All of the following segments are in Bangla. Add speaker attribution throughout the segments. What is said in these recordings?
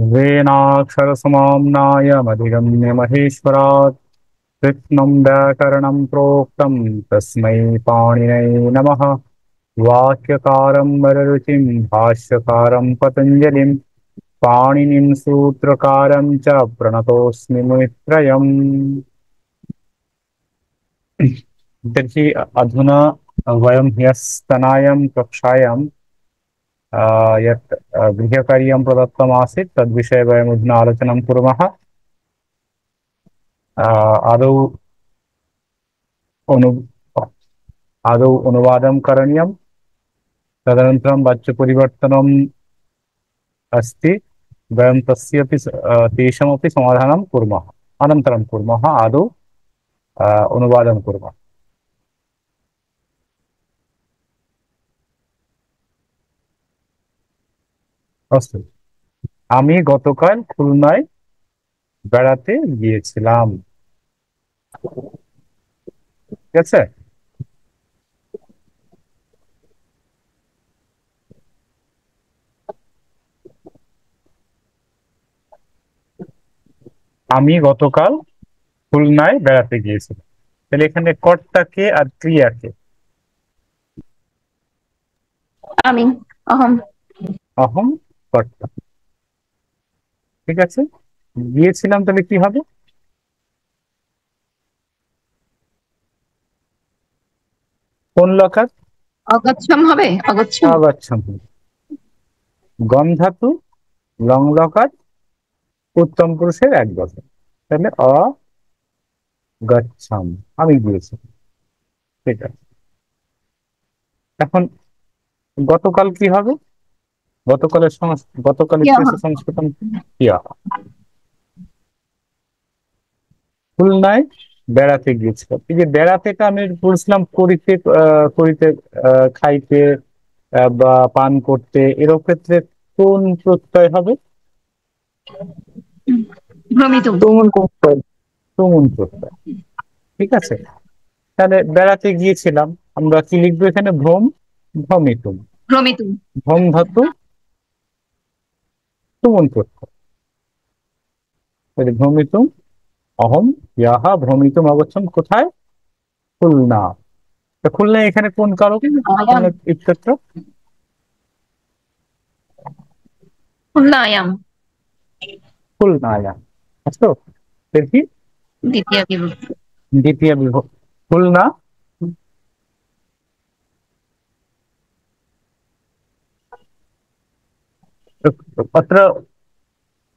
Speaker 1: वेनाक्षरसमाम्नायमधिगम्य महेश्वरात् कृत्स्नं व्याकरणं प्रोक्तं तस्मै पाणिनये नमः। वाक्यकारं वररुचिं भाष्यकारं पतञ्जलिं पाणिनिं सूत्रकारं च प्रणतोऽस्मि मुनित्रयम्। तर्हि अधुना वयं ह्यस्तनायां कक्षायां यत् गृहकार्यं प्रदत्तमासीत् तद्विषये वयम् अधुना आलोचनं कुर्मः। आदौ अनु आदौ अनुवादं करणीयं, तदनन्तरं वाच्यपरिवर्तनम् अस्ति, वयं तस्यापि तेषामपि समाधानं कुर्मः, अनन्तरं कुर्मः, आदौ अनुवादं कुर्मः। अस्तु, আমি গতকাল খুলনায় বেড়াতে গিয়েছিলাম। ঠিক আছে, আমি গতকাল খুলনায় বেড়াতে গিয়েছিলাম। তাহলে এখানে কর্তা কে আর ক্রিয়া কে?
Speaker 2: আমি অহম
Speaker 1: অহম কর্তা। ঠিক আছে, গিয়েছিলাম তাহলে কি হবে? কোন লকার?
Speaker 2: অগচ্ছম হবে, অগচ্ছম।
Speaker 1: অগচ্ছম। গম ধাতু, লং লকার, উত্তম পুরুষের এক বচন, তাহলে অগচ্ছম, আমি গিয়েছি। ঠিক আছে, এখন গতকাল কি হবে? গতকাল
Speaker 2: ইয়হ।
Speaker 1: ইতিহাসে সংস্কৃতম ক্রিয়া। খুলনায় বেড়াতে গিয়েছিল, এই যে বেড়াতেটা আমি বলছিলাম করিতে, করিতে, খাইতে, বা পান করতে, এর ক্ষেত্রে কোন প্রত্যয় হবে?
Speaker 2: ভ্রমিতুম।
Speaker 1: তুমুল প্রত্যয়, তুমুল প্রত্যয়। ঠিক আছে, তাহলে বেড়াতে গিয়েছিলাম, আমরা কি লিখবো এখানে? ভ্রম, ভ্রমিতুম।
Speaker 2: ভ্রমিতুম।
Speaker 1: ভ্রম ধাতু, তুমুল প্রত্যয়, তাহলে ভ্রমিতুম অহম ইয়াহা ভ্রমিতুম অগচ্ছম। কোথায়? খুলনা। তা খুলনা এখানে কোন কারক?
Speaker 2: আয়াম।
Speaker 1: ইত্যত্র
Speaker 2: খুলনায়াম।
Speaker 1: খুলনায়া। अस्तु, तर्हि
Speaker 2: দ্বিতীয় বিভক্তি।
Speaker 1: द्वितीयविभक्ति खुलना। अत्र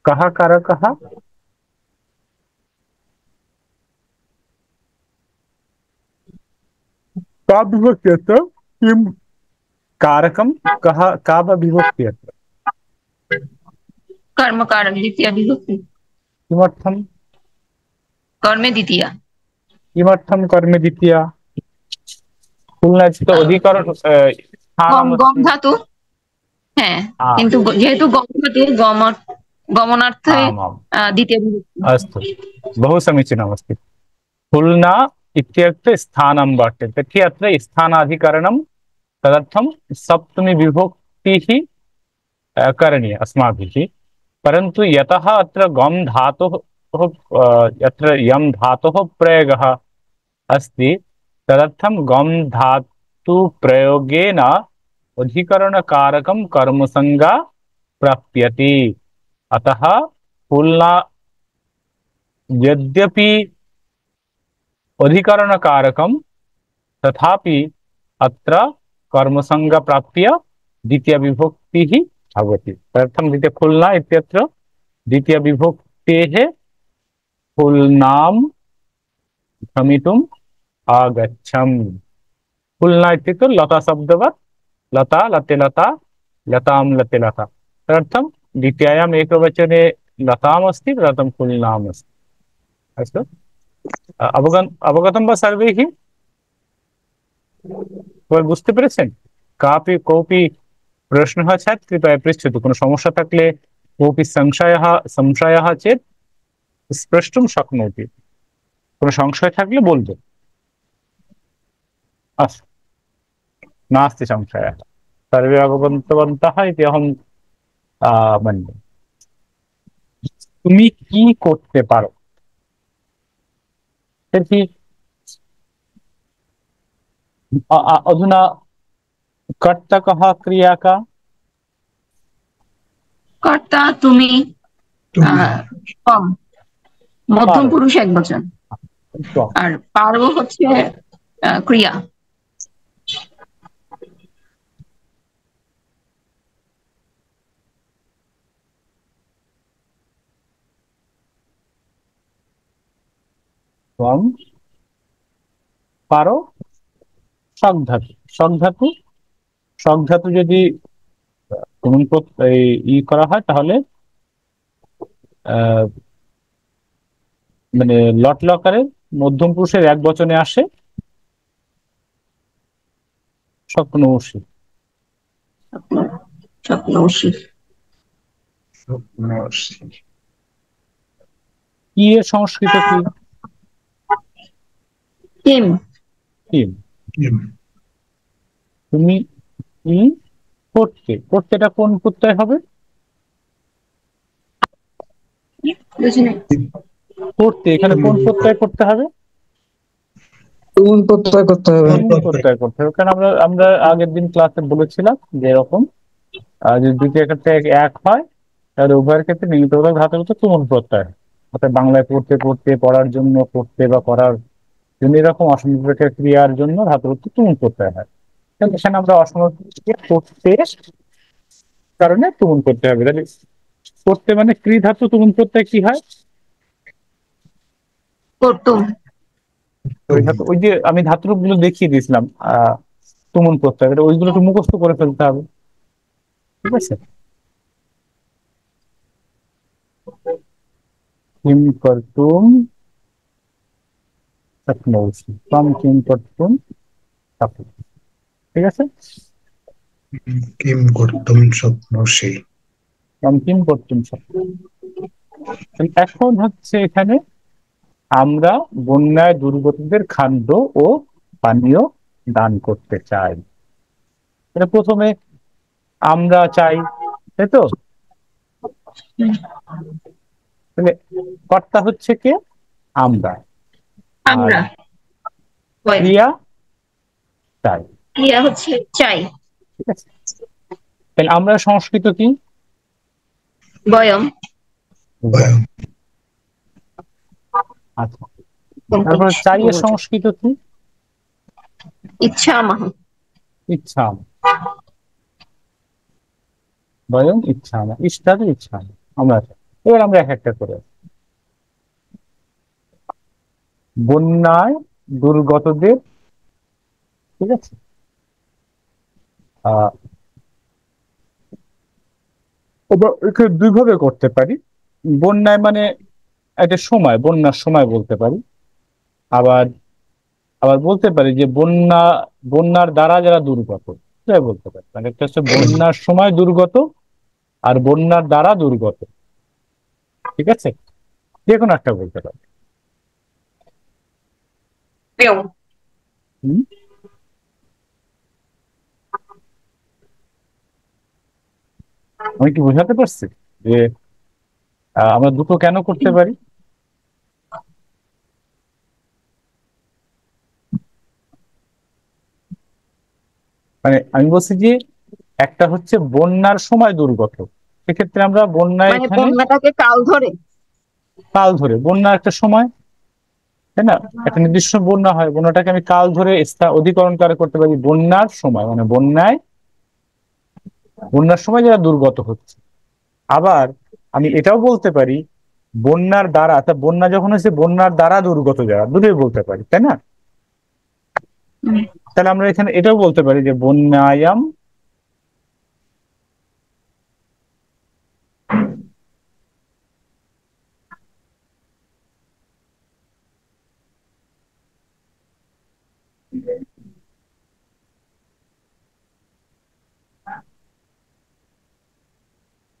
Speaker 1: कः कारकः? का विभक्ति अत्र? किं कारकं? कः, का वा विभक्ति अत्र?
Speaker 2: কর্মকারক দ্বিতীয় বিভক্তি।
Speaker 1: किमर्थं?
Speaker 2: কর্মে দ্বিতীয়া।
Speaker 1: किमर्थं कर्मे द्वितीया? खुलनाचित् अधिकरण
Speaker 2: গম গম
Speaker 1: स्थानमस्ति।
Speaker 2: ধাতু। হ্যাঁ, কিন্তু যেহেতু গম ধাতু গমনার্থে
Speaker 1: आम् आम्,
Speaker 2: দ্বিতীয় বিভক্তি।
Speaker 1: अस्तु, बहु समीचीनमस्ति। खुलना इत्यर्थे स्थानं वर्तते, तर्हि अत्र स्थानाधिकरणं, तदर्थं सप्तमी विभक्तिः करणीया अस्माभिः। परन्तु यतः अत्र गम धातुः, यत्र यम धातुः प्रयोगः अस्ति, तदर्थं गम धातु प्रयोगेन अधिकरणकारकं कर्मसंज्ञा प्राप्यते। अतः खुलना यद्यपि अधिकरणकारकं, तथापि अत्र कर्मसंज्ञा प्राप्य द्वितीय विभक्तिः भवति। तदर्थं द्वितीय खुलना इत्यत्र द्वितीय विभक्तेः खुलनां भ्रमितुम् आगच्छम्। खुलना इत्युक्ते लता शब्दवत्, लता लते लता, लतां लते लता, तदर्थं द्वितीयायाम् एकवचने लतामस्ति, तदर्थं खुलनामस्ति। अस्तु, अवगतं वा सर्वैः? বুঝতে পেরেছেন? কোপি প্রশ্নः चेत् कृपया पृच्छतु। কোনো সমস্যা থাকলে कोऽपि संशयः चेत् स्प्रष्टुं शक्नोति। কোনো সংশয় থাকলে বলবেন। अस्तु, नास्ति संशयः, सर्वे अवगतवन्तः इति अहं मन्ये। তুমি কি করতে পারো। तर्हि अधुना कर्तकः क्रिया का
Speaker 2: কর্তা তুমি,
Speaker 3: তুমি
Speaker 2: কম মধ্যম
Speaker 1: পারো।
Speaker 2: পুরুষ একবচন,
Speaker 1: त्वं।
Speaker 2: আর পারবো হচ্ছে ক্রিয়া।
Speaker 1: त्वं পারো শক ধাতু। শক ধাতু, শক ধাতু যদি গুণন ই করা হয় তাহলে আহ, মানে লট লকারে মধ্যম পুরুষের এক বচনে আসে স্বপ্নমসী।
Speaker 2: স্বপ্নমসী।
Speaker 3: স্বপ্নমসী।
Speaker 1: কি এর সংস্কৃত কি?
Speaker 2: কিম।
Speaker 1: কিম।
Speaker 3: কিম।
Speaker 1: তুমি কি করতে, করতেটা কোন প্রত্যয় হবে?
Speaker 2: বুঝিনি।
Speaker 1: করতে এখানে কোন প্রত্যয় করতে হবে?
Speaker 3: তুমুল প্রত্যয় করতে হবে।
Speaker 1: তুমুল প্রত্যয় করতে হবে, কারণ আমরা আমরা আগের দিন ক্লাসে বলেছিলাম যে এরকম যদি দ্বিতীয় ক্ষেত্রে এক হয় তাহলে উভয়ের ক্ষেত্রে নিমিত্তবোধক ধাতুর হচ্ছে তুমুল প্রত্যয়। অর্থাৎ বাংলায় পড়তে পড়তে, পড়ার জন্য, পড়তে বা করার জন্য, এরকম অসমাপিক ক্রিয়ার জন্য ধাতুর হচ্ছে তুমুল প্রত্যয় হয়। তাহলে এখানে আমরা অসমাপিক করতে কারণে তুমুল করতে হবে। তাহলে করতে মানে ক্রি ধাতু তুমুল প্রত্যয় কি হয়?
Speaker 2: করতুম।
Speaker 1: ওই ধাতু, ওই যে আমি ধাতুরূপ গুলো দেখিয়ে দিয়েছিলাম তুমুল প্রত্যয়, ওইগুলো একটু মুখস্থ করে ফেলতে হবে। ঠিক আছে। কিম করতুম শক্নৌষি, তম কিম করতুম শক্নৌষি। ঠিক আছে।
Speaker 3: কিম করতুম স্বপ্নমসী।
Speaker 1: তম কিম করতুম শক্নৌষি। এখন হচ্ছে এখানে আমরা বন্যায় দুর্গতদের খাদ্য ও পানীয় দান করতে চাই। এটা প্রথমে আমরা চাই, তাই তো? তাহলে কর্তা হচ্ছে কে? আমরা। আর
Speaker 2: আমরা। বয়ম।
Speaker 1: ক্রিয়া চাই।
Speaker 2: ক্রিয়া হচ্ছে চাই।
Speaker 1: ঠিক আছে। তাহলে আমরা সংস্কৃত কি?
Speaker 2: বয়ম।
Speaker 3: বয়ম।
Speaker 1: আচ্ছা, তারপরে চাই এর সংস্কৃত কি?
Speaker 2: ইচ্ছামহ।
Speaker 1: ইচ্ছা। বয়ম ইচ্ছা, ইচ্ছা ইচ্ছা আমরা চাই। এবার আমরা এক একটা করে বন্যায় দুর্গতদের, ঠিক আছে, আহ একে দুই ভাবে করতে পারি। বন্যায় মানে একটা সময়, বন্যার সময় বলতে পারি। আবার আবার বলতে পারি যে বন্যা, বন্যার দ্বারা যারা দুর্গত, সেটাই বলতে পারি। মানে একটা হচ্ছে বন্যার সময় দুর্গত আর বন্যার দ্বারা দুর্গত। ঠিক আছে, যে কোনো একটা বলতে পারি। হুম? আমি কি বোঝাতে পারছি যে আমরা দুটো কেন করতে পারি? মানে আমি বলছি যে একটা হচ্ছে বন্যার সময় দুর্গত, সেক্ষেত্রে আমরা বন্যা
Speaker 2: মানে
Speaker 1: এখানে
Speaker 2: বন্যাটাকে কাল ধরে।
Speaker 1: কাল ধরে, বন্যার একটা সময়, তাই না, একটা নির্দিষ্ট বন্যা হয়, বন্যাটাকে আমি কাল ধরে অধিকরণ করে করতে পারি বন্যার সময়, মানে বন্যায়, বন্যার সময় যারা দুর্গত হচ্ছে। আবার আমি এটাও বলতে পারি বন্যার দ্বারা, তা বন্যা যখন হচ্ছে বন্যার দ্বারা দুর্গত যারা, দুটোই বলতে পারি, তাই না? তাহলে আমরা এখানে এটাও বলতে পারি যে বন্যায়াম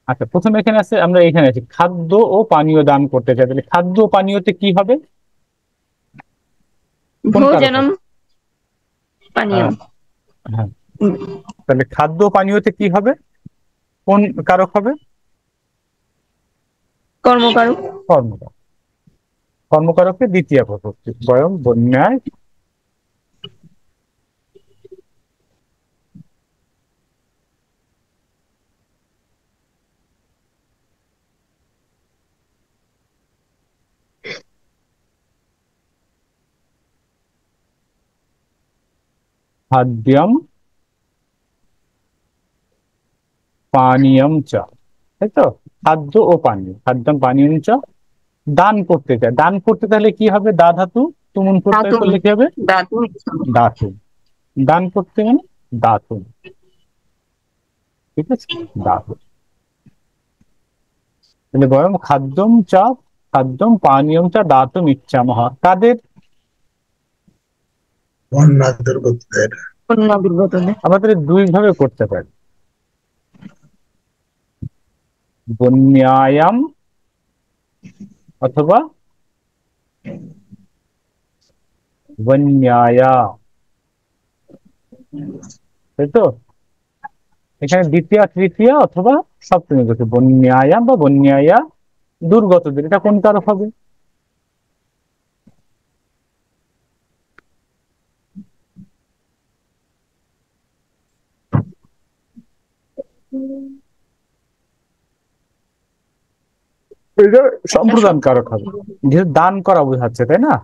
Speaker 1: আচ্ছা, প্রথমে এখানে আছে, আমরা এখানে আছি খাদ্য ও পানীয় দান করতে চাই। তাহলে খাদ্য ও পানীয়তে কি হবে? কোন কারক
Speaker 2: ভোজনম
Speaker 1: হবে?
Speaker 2: পানীয়ম।
Speaker 1: হ্যাঁ, তাহলে খাদ্য ও পানীয়তে কি হবে? কোন কারক হবে?
Speaker 2: কর্মকারক।
Speaker 1: কর্মকারক, কর্মকারকের দ্বিতীয় বিভক্তি বয়ম বন্যায় খাদ্যম পানীয়ম চ, তাই তো? খাদ্য ও পানীয়, খাদ্যম পানীয়ম চ। দান করতে চায়, দান করতে তাহলে কি হবে? দা ধাতু তুমুন প্রত্যয়
Speaker 2: দাতুন।
Speaker 1: করলে কি হবে?
Speaker 2: দাতুন।
Speaker 1: দাতু। দান করতে মানে দাতু, ঠিক আছে? দাতু। তাহলে বরং খাদ্যম চা, খাদ্যম পানীয়ম চা দাতুম ইচ্ছামহ, কাদের?
Speaker 3: বন্যাদের গোত্রের।
Speaker 2: কন্যা দুর্গতলে।
Speaker 1: আমাদের দুই ভাবে করতে পারি, বন্যায়াম অথবা বন্যায়া, তাই তো? এখানে দ্বিতীয় তৃতীয় অথবা সপ্তমী বিভক্তি, বন্যায়াম বা বন্যায়া দুর্গতদের, এটা কোন কারক হবে? এটা সম্প্রদান কারক হবে, যেহেতু দান করা বোঝাচ্ছে, তাই না?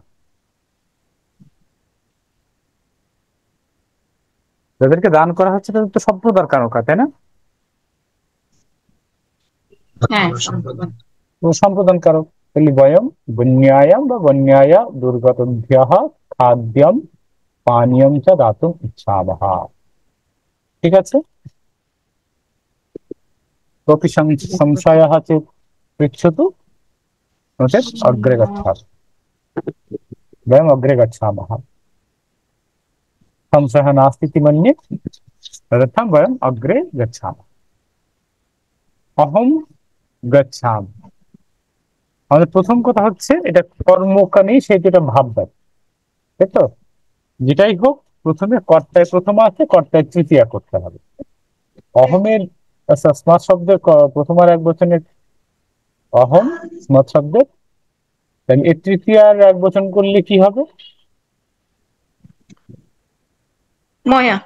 Speaker 1: যাদেরকে দান করা হচ্ছে তাদের তো সম্প্রদান কারক হয়, তাই না?
Speaker 2: হ্যাঁ।
Speaker 1: তো সম্প্রদান কারক। তাহলে বয়ম বন্যায়াম বা বন্যায়া দুর্গতভ্যঃ খাদ্যম পানীয়ম চ দাতুম ইচ্ছামহ, ঠিক আছে? কোপি সংশয়ः চেत् পৃচ্ছতু नो चेत् अग्रे गच्छामः, वयम् अग्रे गच्छामः। संशयः नास्ति इति मन्ये, तदर्थं वयम् अग्रे गच्छामः। अहं गच्छामि, আমাদের প্রথম কথা হচ্ছে এটা কর্মকা নেই, সেহেতু এটা ভাববাদ, তাই তো? যেটাই হোক প্রথমে কর্তায় প্রথম আছে, কর্তায় তৃতীয়া করতে হবে। অহমের, আচ্ছা, স্মার্ট শব্দের প্রথম আর এক বচনের অহম স্মার্ট শব্দের, তাহলে এর তৃতীয় আর এক বচন করলে কি হবে?
Speaker 2: ময়া।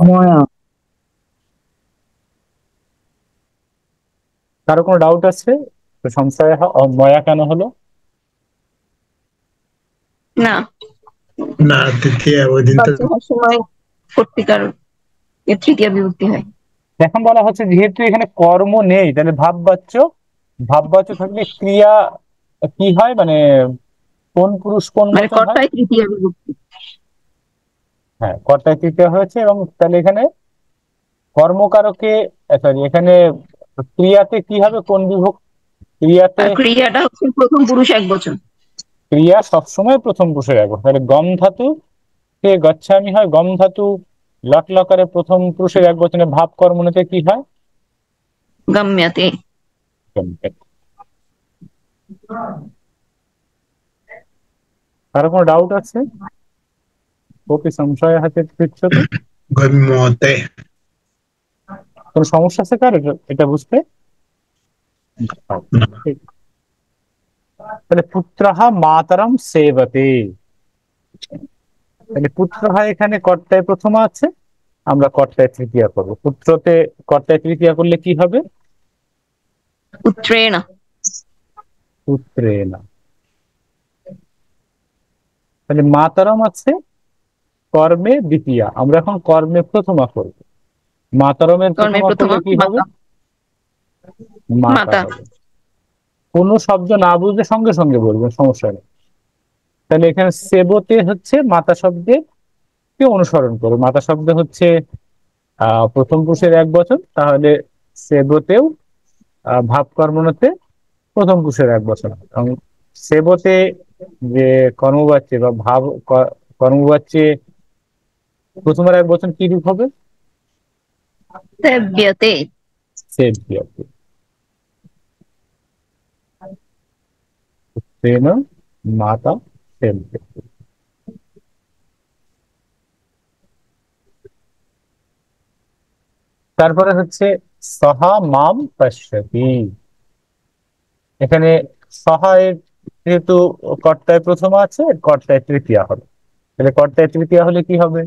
Speaker 3: ময়া।
Speaker 1: কারো কোনো ডাউট আছে? তো সংশয় ময়া কেন হলো?
Speaker 2: না,
Speaker 3: না, তৃতীয় ওই দিন তো
Speaker 2: প্রাচীনের সময় কর্তৃকারক এর তৃতীয় বিভক্তি হয়।
Speaker 1: এখন বলা হচ্ছে যেহেতু এখানে কর্ম নেই, তাহলে ভাববাচ্য, ভাববাচ্য থাকলে ক্রিয়া কি হয়, মানে কোন পুরুষ কোন
Speaker 2: মানে
Speaker 1: বচন হয়?
Speaker 2: কর্তায় তৃতীয় বিভক্তি।
Speaker 1: হ্যাঁ, কর্তায় তৃতীয় হয়েছে, এবং তাহলে এখানে কর্মকারকে, সরি, এখানে ক্রিয়াতে কি হবে, কোন বিভক্তি? ক্রিয়াতে
Speaker 2: আর ক্রিয়াটা হচ্ছে প্রথম পুরুষ এক বচন।
Speaker 1: ক্রিয়া সবসময় প্রথম পুরুষের এক বচন। তাহলে গম ধাতু কে গচ্ছামি হয়, গম ধাতু লট লকারে প্রথম পুরুষের এক বচনে ভাব কর্মণতে কি হয়?
Speaker 2: গম্যতে।
Speaker 1: কারো কোনো ডাউট আছে? কোপি সংশয় হাতে পৃচ্ছতু,
Speaker 3: গম্যতে।
Speaker 1: কোন সমস্যা আছে কার এটা বুঝতে? ঠিক। তাহলে পুত্রঃ মাতরম সেবতে, তাহলে পুত্রঃ এখানে কর্তায় প্রথম আছে, আমরা কর্তায় তৃতীয়া করব। পুত্রতে কর্তায় তৃতীয়া করলে কি হবে?
Speaker 2: পুত্রেণ।
Speaker 1: পুত্রেণ। তাহলে মাতরম আছে কর্মে দ্বিতীয়া, আমরা এখন কর্মে প্রথমা করব। মাতরমের
Speaker 2: কর্মের
Speaker 1: প্রথমা
Speaker 2: প্রথমা
Speaker 1: করলে কি হবে?
Speaker 2: মাতা।
Speaker 1: মাতা
Speaker 2: মাতা।
Speaker 1: হবে। কোন শব্দ না বুঝলে সঙ্গে সঙ্গে বলবেন, সমস্যা নেই। তাহলে এখানে সেবতে হচ্ছে মাতা শব্দের কে অনুসরণ করো, মাতা শব্দ হচ্ছে প্রথম পুরুষের এক বচন, তাহলে সেবতেও ভাব কর্মণতে প্রথম পুরুষের এক বচন হবে। এবং সেবতে যে কর্মবাচ্যে বা ভাব কর্মবাচ্যে প্রথমের এক বচন কি রূপ হবে?
Speaker 2: সেব্যতে।
Speaker 1: সেব্যতে। তেন মাতা সেব্যতে। তারপরে হচ্ছে সহা মাম পশ্যতি, এখানে সহায়ের যেহেতু কর্তায় প্রথম আছে, কর্তায় তৃতীয়া হবে, তাহলে কর্তায় তৃতীয়া হলে কি হবে?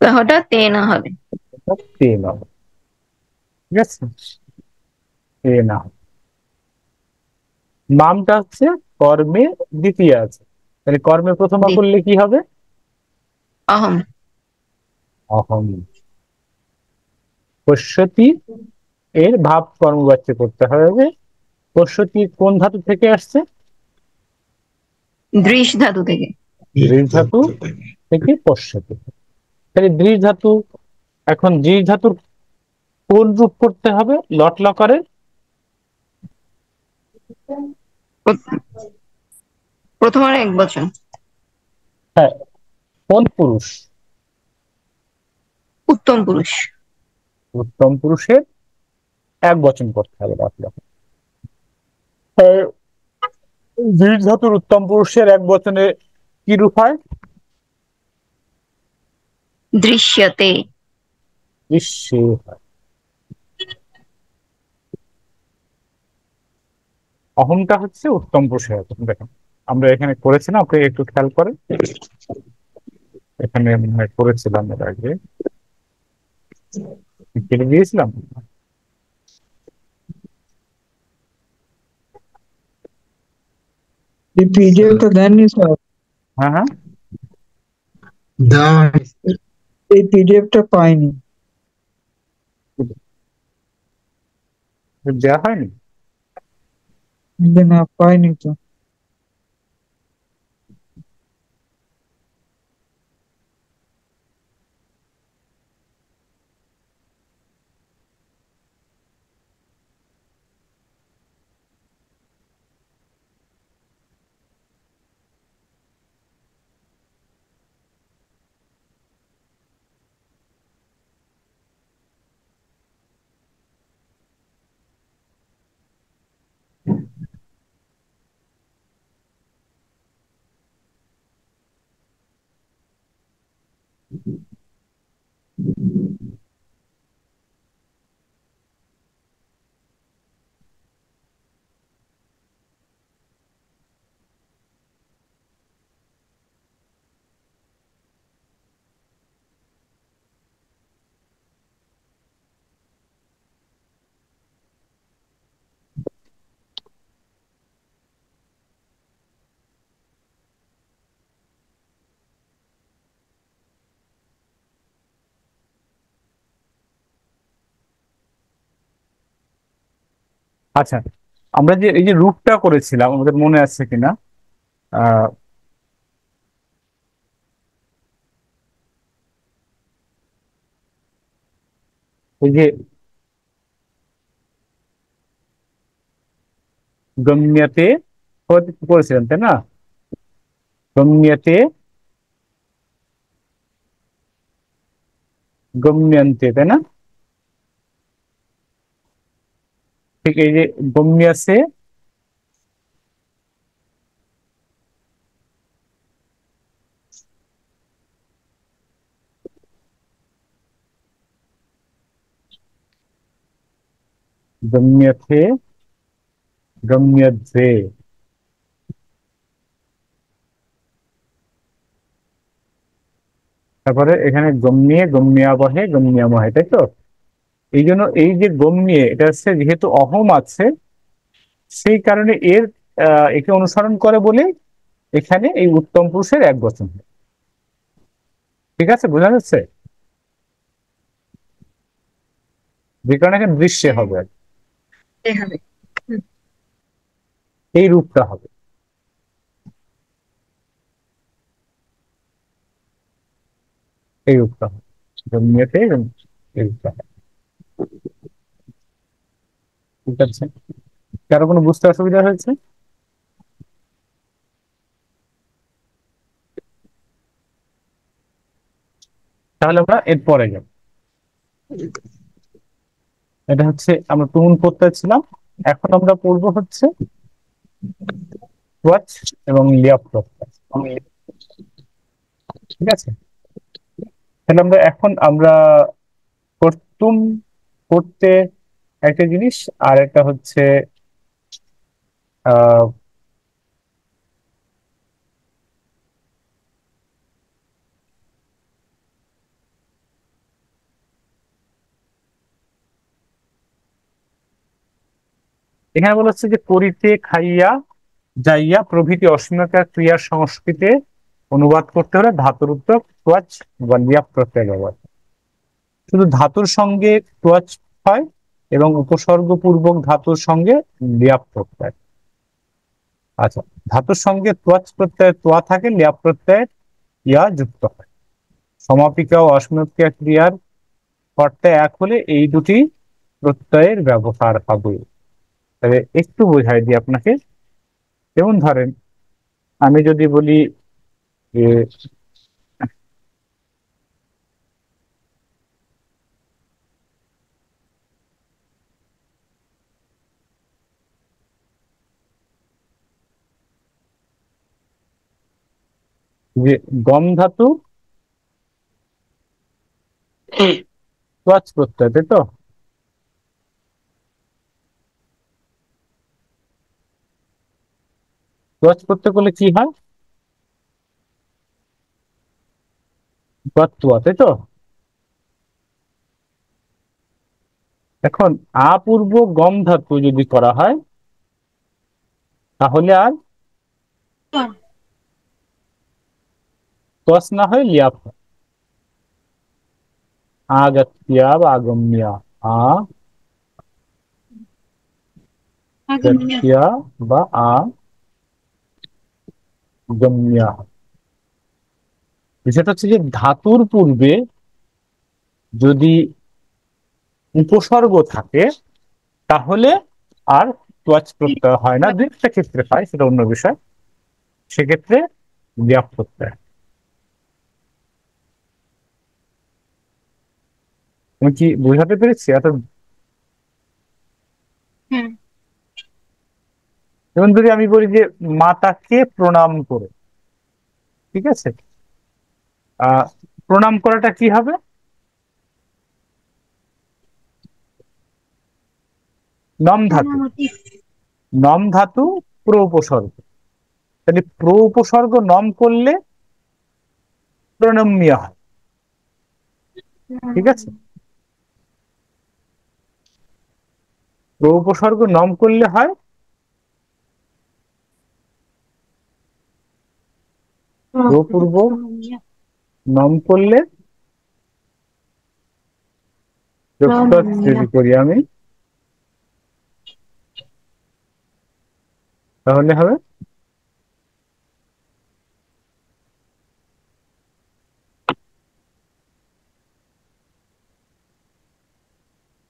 Speaker 2: হঠাৎ তেনা হবে।
Speaker 1: তেন হবে। ঠিক আছে, তেনা হবে। মামটা হচ্ছে কর্মে দ্বিতীয় আছে, তাহলে কর্মে প্রথমা করলে কি হবে?
Speaker 2: অহম।
Speaker 1: অহম। পশ্যতি এর ভাব কর্মবাচ্য করতে হবে। পশ্যতি কোন ধাতু থেকে আসছে?
Speaker 2: দৃশ ধাতু থেকে।
Speaker 1: দৃঢ় ধাতু থেকে পশ্যতি, তাহলে দৃঢ় ধাতু। এখন দৃঢ় ধাতুর কোন রূপ করতে হবে লট লকারের?
Speaker 2: প্রথম আর এক বচন।
Speaker 1: হ্যাঁ, কোন পুরুষ?
Speaker 2: উত্তম পুরুষ।
Speaker 1: উত্তম পুরুষের এক বচন করতে হবে লট লকার। দৃঢ় ধাতুর উত্তম পুরুষের এক বচনে কি রূপ হয়?
Speaker 2: দৃশ্যতে।
Speaker 1: দৃশ্যে হয়। অহংটা হচ্ছে উত্তম পুরুষের একবচন। দেখেন আমরা এখানে করেছি না, আপনি একটু খেয়াল করেন, এখানে মনে হয় করেছিলাম এর আগে, কেটে দিয়েছিলাম।
Speaker 4: এই পিডিএফটা দেননি স্যার,
Speaker 1: হ্যাঁ হ্যাঁ,
Speaker 3: দেওয়া
Speaker 4: এই পিডিএফটা পাইনি।
Speaker 1: দেওয়া হয়নি।
Speaker 4: যে না, পাইনি তো।
Speaker 1: আচ্ছা, আমরা যে এই যে রূপটা করেছিলাম আমাদের মনে আছে কিনা? আহ ওই যে গম্যতে করেছিলেন তাই না? গম্যতে গম্যন্তে, তাই না? ঠিক এই যে গম্যাসে গম্যতে গম্যদ্রে, তারপরে এখানে গম্যে গম্যাবহে গম্যামহে, তাই তো? এই জন্য এই যে গম্যে, এটা হচ্ছে যেহেতু অহম আছে, সেই কারণে এর একে অনুসরণ করে বলে এখানে এই উত্তম পুরুষের এক বচন হয়। ঠিক আছে, বোঝা যাচ্ছে? যে কারণে এখানে দৃশ্যে হবে আর কি।
Speaker 2: হবে।
Speaker 1: এই রূপটা হবে। এই রূপটা হবে গম্যতে এই রূপটা হবে। ঠিক আছে, কারো কোনো বুঝতে অসুবিধা হয়েছে? তাহলে আমরা এরপরে যাব। এটা হচ্ছে আমরা তুমুল প্রত্যয় ছিলাম, এখন আমরা পড়বো হচ্ছে ওয়াচ এবং লিয়াপ প্রত্যয়। ঠিক আছে, তাহলে আমরা এখন কর্তুম, করতে, একটা জিনিস। আর একটা হচ্ছে আহ এখানে বলা হচ্ছে যে করিতে, খাইয়া, যাইয়া প্রভৃতি অসীমকার ক্রিয়ার সংস্কৃতে অনুবাদ করতে হলে ধাতুর উত্তর তোয়াচ বা লিয়াপ প্রত্যয় ব্যবহার। শুধু ধাতুর সঙ্গে তোয়াচ হয় এবং উপসর্গ পূর্বক ধাতুর সঙ্গে লিয়াপ প্রত্যয়। আচ্ছা, ধাতুর সঙ্গে তোয়াচ প্রত্যয় তোয়া থাকে, লিয়াপ প্রত্যয়ের ইয়া যুক্ত হয়। সমাপিকা ও অসমাপিকা ক্রিয়ার কর্তা এক হলে এই দুটি প্রত্যয়ের ব্যবহার হবে। তবে একটু বোঝাই দিই আপনাকে। যেমন ধরেন, আমি যদি বলি যে যে গম ধাতু তোয়াচ প্রত্যয়, তাই তো? তোয়াচ প্রত্যয় করলে কি হয়? তোয়া, তাই তো? এখন আপূর্ব গম ধাতু যদি করা হয় তাহলে আর তোয়াচ না হয় লিয়াপ হয়। আগাত্তিয়া বা আগম্যা, আগাত্তিয়া বা আগম্যা। বিষয়টা হচ্ছে যে ধাতুর পূর্বে যদি উপসর্গ থাকে তাহলে আর তোয়াচ প্রত্যয় হয় না। দুই একটা ক্ষেত্রে হয়, সেটা অন্য বিষয়। সেক্ষেত্রে লিয়াপ প্রত্যয়। আমি কি বোঝাতে পেরেছি? যেমন যদি আমি বলি যে মাতাকে প্রণাম করে, ঠিক আছে? আহ প্রণাম করাটা কি হবে? নম ধাতু। নম ধাতু প্র উপসর্গ। তাহলে প্র উপসর্গ নম করলে প্রণম্য হয়, ঠিক আছে? প্র উপসর্গ নম করলে হয় প্রপূর্ব, নম করলে যদি করি আমি তাহলে হবে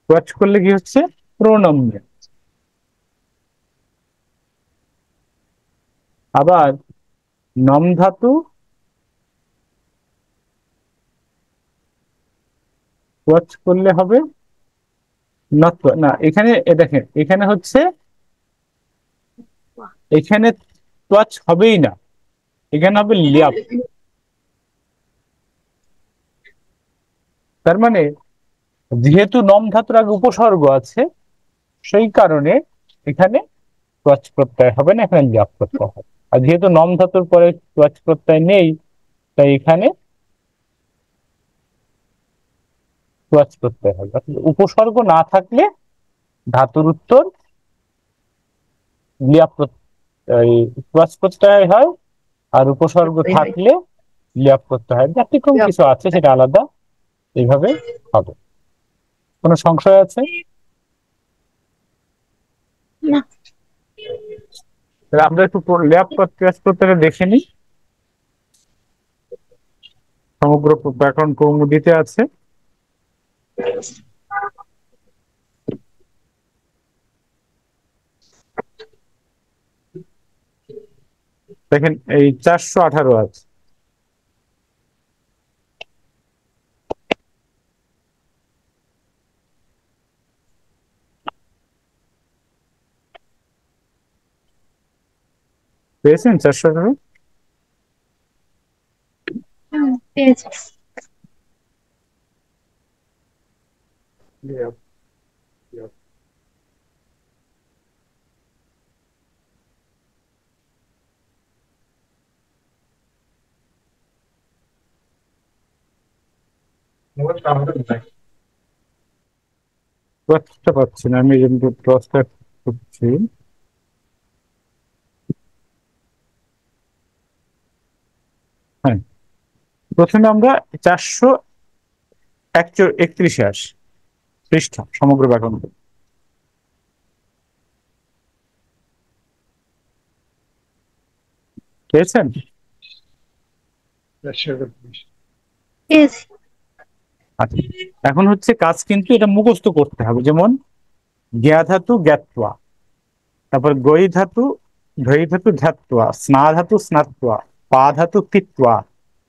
Speaker 1: ওয়াচ করলে কি হচ্ছে? প্রণম্য। আবার নম ধাতু ওয়াচ করলে হবে নত। না, এখানে দেখেন, এখানে হচ্ছে, এখানে তোয়াচ হবেই না, এখানে হবে লিয়াপ। তার মানে যেহেতু নম ধাতুর আগে উপসর্গ আছে, সেই কারণে এখানে তোয়াচ প্রত্যয় হবে না, এখানে লিয়াপ প্রত্যয় হবে। আর যেহেতু নম ধাতুর পরে তোয়াচ প্রত্যয় নেই, তাই এখানে তোয়াচ প্রত্যয় হবে। উপসর্গ না থাকলে ধাতুর উত্তর লিয়াপ তোয়াচ প্রত্যয় হয়, আর উপসর্গ থাকলে লিয়াপ প্রত্যয় হয়। ব্যতিক্রম কিছু আছে, সেটা আলাদা। এইভাবে হবে। কোনো সংশয় আছে? তাহলে আমরা একটু ল্যাব প্রত্যয়টা দেখে নিই। সমগ্র ব্যাকরণ কৌমুদীতে আছে। দেখেন, এই 418 আছে। পেয়েছেন 418? বুঝতে পারছি না, আমি কিন্তু ক্রসটা করছি। হ্যাঁ, প্রথমে আমরা 431 আসি, পৃষ্ঠা সমগ্র ব্যাকরণ। পেয়েছেন?
Speaker 2: Yes.
Speaker 1: আচ্ছা, এখন হচ্ছে কাজ কিন্তু এটা মুখস্থ করতে হবে। যেমন জ্ঞা ধাতু জ্ঞাত্বা, তারপর গই ধাতু ঘই ধাতু ধ্যাত্বা, স্না ধাতু স্নাত্বা, পা ধাতু পিত্বা,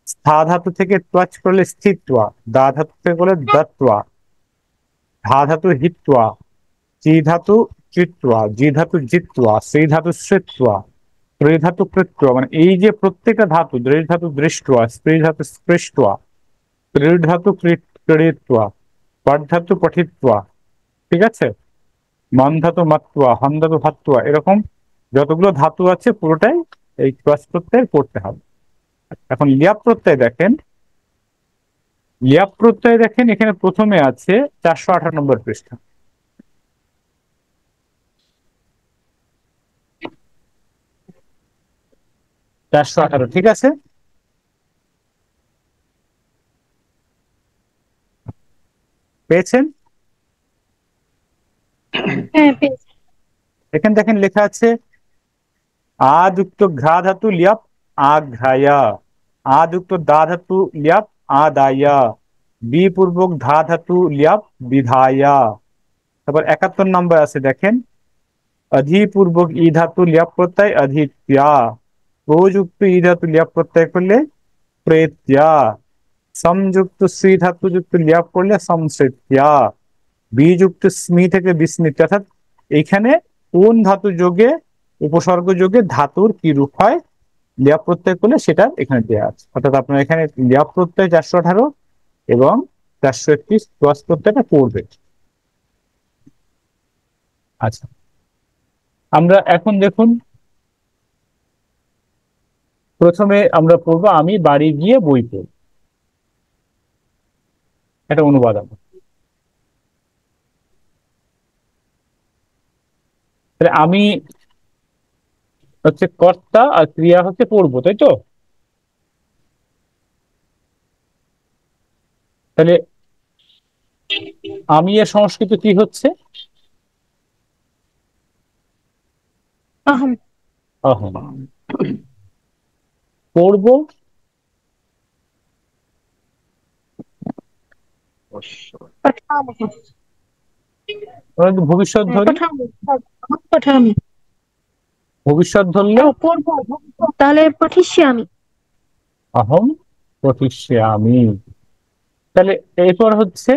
Speaker 1: স্থা ধাতু থেকে ত্বচ করলে স্থিত্বা, দা ধাতু থেকে করলে দত্বা, ধা ধাতু হিত্বা, চি ধাতু চিত্বা, জি ধাতু জিত্বা, সেই ধাতু শ্রিত্বা, ত্রি ধাতু কৃত্বা। মানে এই যে প্রত্যেকটা ধাতু, দৃঢ় ধাতু দৃষ্ট্বা, স্ত্রী ধাতু স্পৃষ্ট্বা, দৃঢ় ধাতু ক্রীড়িত্বা, পঠ ধাতু পঠিত্বা, ঠিক আছে, মান ধাতু মাত্রা, হান ধাতু হাত্তুয়া, এরকম যতগুলো ধাতু আছে পুরোটাই এই ক্রস প্রত্যয় পড়তে হবে। এখন লিয়াপ প্রত্যয় দেখেন, লিয়াপ প্রত্যয় দেখেন এখানে প্রথমে আছে 418 নম্বর পৃষ্ঠা। চারশো আঠারো, ঠিক আছে। পেয়েছেন?
Speaker 2: হ্যাঁ, পেয়েছি।
Speaker 1: এখানে দেখেন লেখা আছে আযুক্ত ঘ্রা ধাতু লিয়াপ আঘ্রায়া, আযুক্ত দা ধাতু লিয়াপ আদায়া, বি পূর্বক ধা ধাতু লিয়াপ বিধায়া। তারপর 71 নম্বর আছে দেখেন, অধিপূর্বক ই ধাতু লিয়াপ প্রত্যয় অধিত্যা, প্রযুক্ত ই ধাতু লিয়াপ প্রত্যয় করলে প্রেত্যা, সমযুক্ত শ্রী ধাতু যুক্ত লিয়াপ করলে সংসৃত্যা, বিযুক্ত স্মি থেকে বিস্মৃত। অর্থাৎ এখানে কোন ধাতু যোগে উপসর্গ যোগে ধাতুর কি রূপ হয় লিয়াপ প্রত্যয় করলে সেটা এখানে দেওয়া আছে। অর্থাৎ আপনার এখানে লিয়াপ প্রত্যয় 418 এবং 431 ক্রস প্রত্যয়টা পড়বে। আচ্ছা, আমরা এখন দেখুন, প্রথমে আমরা পড়বো আমি বাড়ি গিয়ে বই পড়ব, এটা অনুবাদ আমরা। তাহলে আমি হচ্ছে কর্তা আর ক্রিয়া হচ্ছে পড়বো, তাই তো? তাহলে আমি এর সংস্কৃত কি হচ্ছে?
Speaker 2: अहम।
Speaker 1: অহম। পড়বো
Speaker 2: पठामः।
Speaker 1: আমরা যদি ভবিষ্যৎ ধরি,
Speaker 2: पठामि। अहं पठामि।
Speaker 1: ভবিষ্যৎ ধরলে
Speaker 2: পড়বো, তাহলে পঠিষ্যামি।
Speaker 1: অহম পঠিষ্যামি। তাহলে এরপর হচ্ছে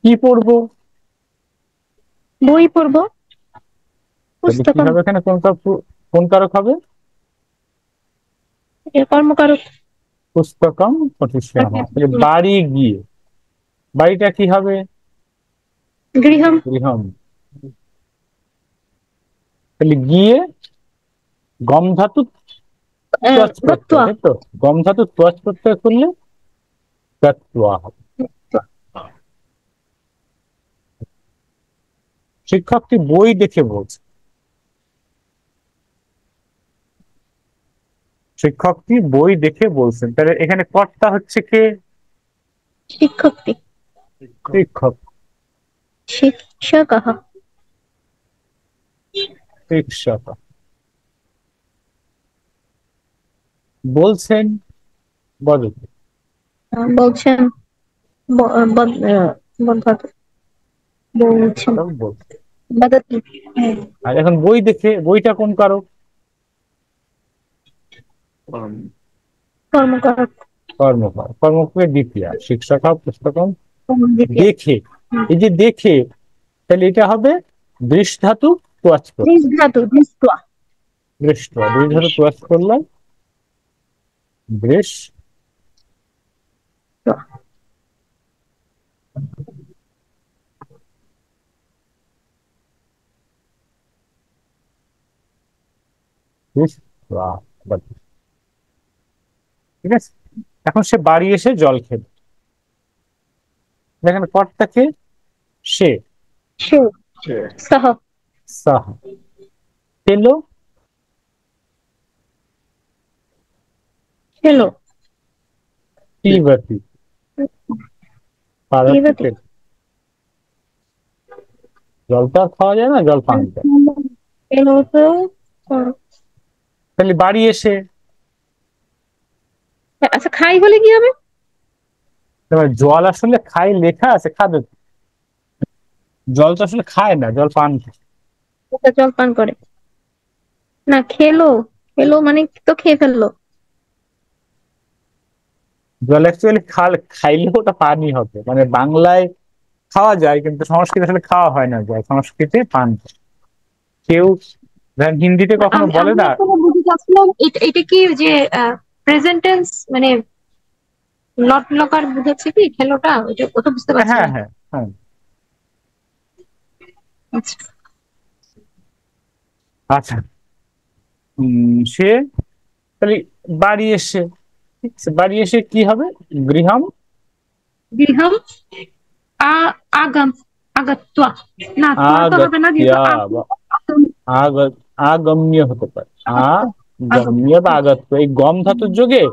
Speaker 1: কি পড়বো?
Speaker 2: বই পড়বো।
Speaker 1: তাহলে কি
Speaker 2: পুস্তকম।
Speaker 1: হবে এখানে, কোন কারক হবে?
Speaker 2: কর্মকারক।
Speaker 1: পুস্তকম পঠিষ্যামः। তাহলে বাড়ি গিয়ে, বাড়িটা কি হবে?
Speaker 2: গৃহম।
Speaker 1: গৃহম। তাহলে গিয়ে গম ধাতু ত্বচ প্রত্যয়,
Speaker 2: গত্বা।
Speaker 1: তাই তো? গম ধাতু ত্বচ প্রত্যয় করলে গত্বা হবে। শিক্ষকটি বই দেখে বলছে, শিক্ষকটি বই দেখে বলছেন। তাহলে এখানে কর্তা হচ্ছে কে?
Speaker 2: শিক্ষকটি।
Speaker 1: শিক্ষক।
Speaker 2: শিক্ষকः।
Speaker 1: শিক্ষক বলছেন বদতে,
Speaker 2: বলছেন। বলছেন।
Speaker 1: বলছে।
Speaker 2: বদতি।
Speaker 1: আর এখন বই দেখে, বইটা কোন কারক?
Speaker 2: কর্মকারক।
Speaker 1: কর্মকার, কর্মকে দ্বিতীয়া, শিক্ষক পুস্তকম
Speaker 2: দ্বিতীয়।
Speaker 1: দেখে। এই যে দেখে, তাহলে এটা হবে দৃশ ধাতু ত্বচ প্রত্যয়।
Speaker 2: দৃশ ধাতু দৃष्ट्वा।
Speaker 1: দৃষ্ট, দৃশ ধাতু ত্বচ করলাম দৃশ। দৃশ, ঠিক আছে। এখন সে বাড়ি এসে জল খেলো। দেখেন কর্তাকে সে,
Speaker 2: সে সহ
Speaker 1: সাহ, খেলো
Speaker 2: খেলো
Speaker 1: পিবতি, পাদার্থ
Speaker 2: পিবতি
Speaker 1: খেলো। জল তো আর খাওয়া যায় না, জল পান যায়।
Speaker 2: খেলো তো
Speaker 1: তাহলে বাড়ি এসে,
Speaker 2: আচ্ছা খাই হলে কি হবে?
Speaker 1: এবার জল আসলে খাই লেখা আছে, খাবে। জল তো আসলে খায় না, জল পান করে।
Speaker 2: ওটা জল পান করে না। খেলো, খেলো মানে তো খেয়ে ফেললো।
Speaker 1: জল অ্যাকচুয়ালি খাইলে ওটা পানি হবে, মানে বাংলায় খাওয়া যায় কিন্তু সংস্কৃতে আসলে খাওয়া হয় না, জল সংস্কৃতে পান করে। কেউ ধরেন হিন্দিতে কখনো
Speaker 2: আমি
Speaker 1: বলে
Speaker 2: আমি
Speaker 1: না।
Speaker 2: আসলে বুঝতে চাচ্ছিলাম এটা কি যে প্রেজেন্ট টেন্স মানে লট লকার বুঝাচ্ছে কি খেলোটা, ওটা ওটা বুঝতে
Speaker 1: হ্যাঁ
Speaker 2: পারছিলাম।
Speaker 1: হ্যাঁ হ্যাঁ।
Speaker 2: আচ্ছা
Speaker 1: আচ্ছা, সে তাহলে বাড়ি এসে, ঠিক আছে, বাড়ি এসে কি হবে? গৃহম
Speaker 2: গৃহম আ আগম আগত্বা, না তোয়া তো হবে না যেহেতু
Speaker 1: আগত্যা বা আগত, আগম্য হতে পারে। আগম্য বা আগত্য, এই গম ধাতুর যোগে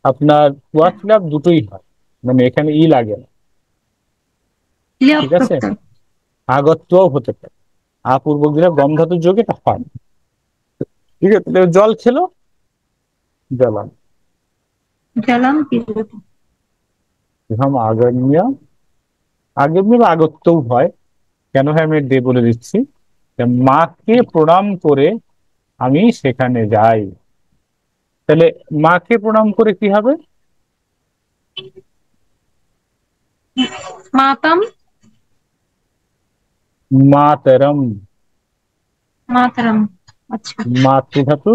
Speaker 1: আপনার ওয়াট লাভ দুটোই হয়, মানে এখানে ই লাগে না।
Speaker 2: লিয়াপ
Speaker 1: ঠিক আছে,
Speaker 2: প্রত্যয়।
Speaker 1: আগত্যও হতে পারে, পূর্বক দিলে গম ধাতুর যোগে এটা হয়। ঠিক আছে, তাহলে জল খেলো, জলাম।
Speaker 2: জলম পিবতি।
Speaker 1: গৃহম আগম্য, আগম্য বা আগত্যও হয়। কেন হয় আমি বলে দিচ্ছি। মাকে প্রণাম করে আমি সেখানে যাই। তাহলে মাকে প্রণাম করে কি হবে?
Speaker 2: মাতাম
Speaker 1: মাতরম।
Speaker 2: মাতরম। আচ্ছা
Speaker 1: মাতৃধাতু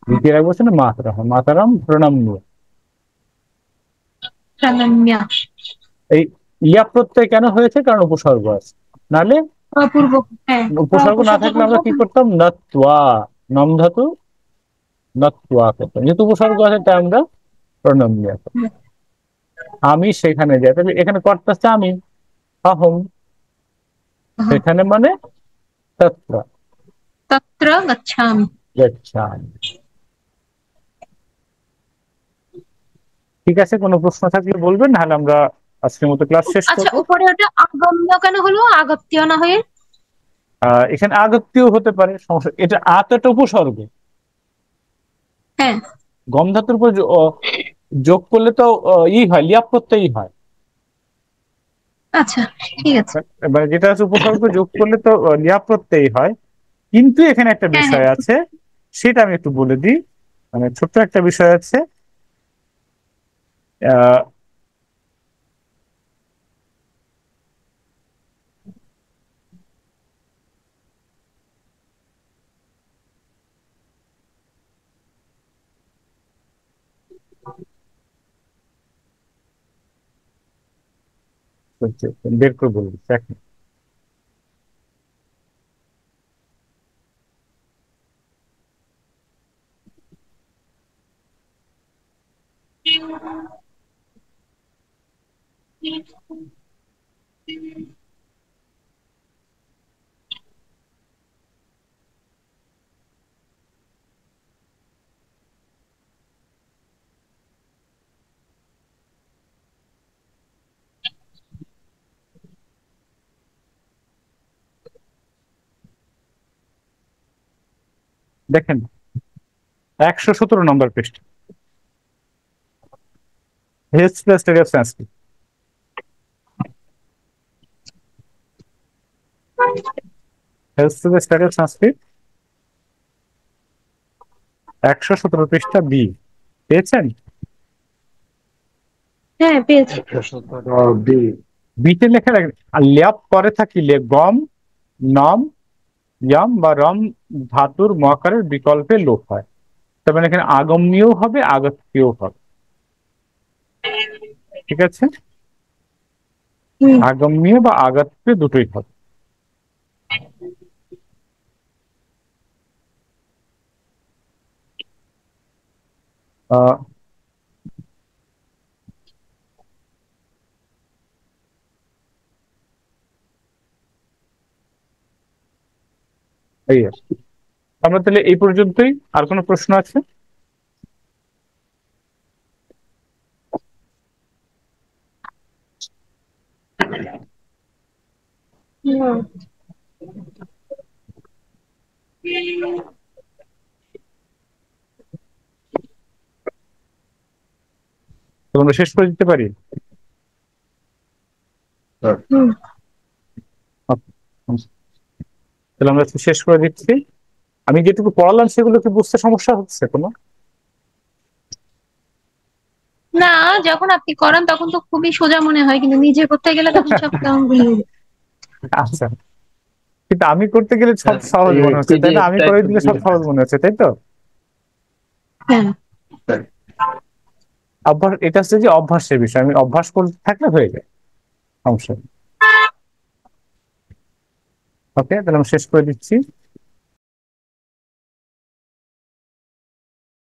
Speaker 1: দ্বিতীয় রাখবো না, মাতরম, মাতারাম প্রণম্য।
Speaker 2: প্রণম্য।
Speaker 1: এই ইয়া প্রত্যয় কেন হয়েছে? কারণ উপসর্গ আছে, নাহলে
Speaker 2: অপূর্ব। হ্যাঁ
Speaker 1: উপসর্গ না
Speaker 2: উপসর্গ
Speaker 1: থাকলে আমরা
Speaker 2: বলবো।
Speaker 1: কি করতাম? নত্বা, নম ধাতু নত্বা করতাম। যেহেতু উপসর্গ আছে তাই আমরা প্রণম্য করতাম। আমি সেখানে যাই, তাহলে এখানে কর্তা হচ্ছে আমি, অহম। সেখানে মানে তত্র
Speaker 2: তত্র গচ্ছামি।
Speaker 1: গচ্ছামি। ঠিক আছে, কোনো প্রশ্ন থাকলে বলবেন, নাহলে আমরা আজকের মতো ক্লাস শেষ
Speaker 2: আচ্ছা
Speaker 1: করবো।
Speaker 2: উপরে ওটা আগম্য কেন হলো, আগত্য না হয়ে?
Speaker 1: এখানে আগত্যও হতে পারে, সমস্যা, এটা তো একটা উপসর্গ।
Speaker 2: হ্যাঁ
Speaker 1: গম ধাতুর উপর যোগ করলে তো ই হয়, লিয়াপ প্রত্যয়ই হয়।
Speaker 2: আচ্ছা ঠিক আছে।
Speaker 1: মানে যেটা হচ্ছে উপসর্গ যোগ করলে তো লিয়াপ প্রত্যয়ই হয়। কিন্তু এখানে একটা
Speaker 2: হ্যাঁ হ্যাঁ
Speaker 1: বিষয় আছে, সেটা আমি একটু বলে দিই। মানে ছোট্ট একটা বিষয় আছে। আহ বের করে বলে দিচ্ছি এক মিনিট। দেখেন 117 নম্বর পৃষ্ঠা, health plus study of Sanskrit. Health plus study of Sanskrit 117 পৃষ্ঠা বি, পেয়েছেন?
Speaker 2: হ্যাঁ পেয়েছি।
Speaker 1: বিতে লেখা রাখেন, আর ল্যাপ পরে থাকিলে গম, নম, ইয়াম বা রম ধাতুর মকারের বিকল্পে লোপ হয়। তার মানে এখানে আগম্যও হবে, আগত্যও হবে। ঠিক আছে,
Speaker 2: হুম
Speaker 1: আগম্য বা আগত্য দুটোই হবে। আহ এই আর কি। আমরা তাহলে এই পর্যন্তই, আর কোনো প্রশ্ন আছে?
Speaker 2: হুম।
Speaker 1: তো আমরা শেষ করে দিতে পারি?
Speaker 2: হুম।
Speaker 1: তাহলে আমরা শেষ করে দিচ্ছি। আমি যেটুকু পড়ালাম সেগুলো কি বুঝতে সমস্যা হচ্ছে কোনো?
Speaker 2: না, যখন আপনি করান তখন তো খুবই সোজা মনে হয়, কিন্তু নিজে করতে গেলে তখন সব কেমন ভুলে যায়।
Speaker 1: আচ্ছা, কিন্তু আমি করতে গেলে সব সহজ মনে হচ্ছে, তাই না? আমি করে দিলে সব সহজ মনে হচ্ছে, তাই তো?
Speaker 2: হ্যাঁ।
Speaker 1: অভ্যাস, এটা হচ্ছে যে অভ্যাসের বিষয়, আমি অভ্যাস করতে থাকলে হয়ে যায়, সমস্যা নেই। ওকে, তাহলে আমি শেষ করে দিচ্ছি।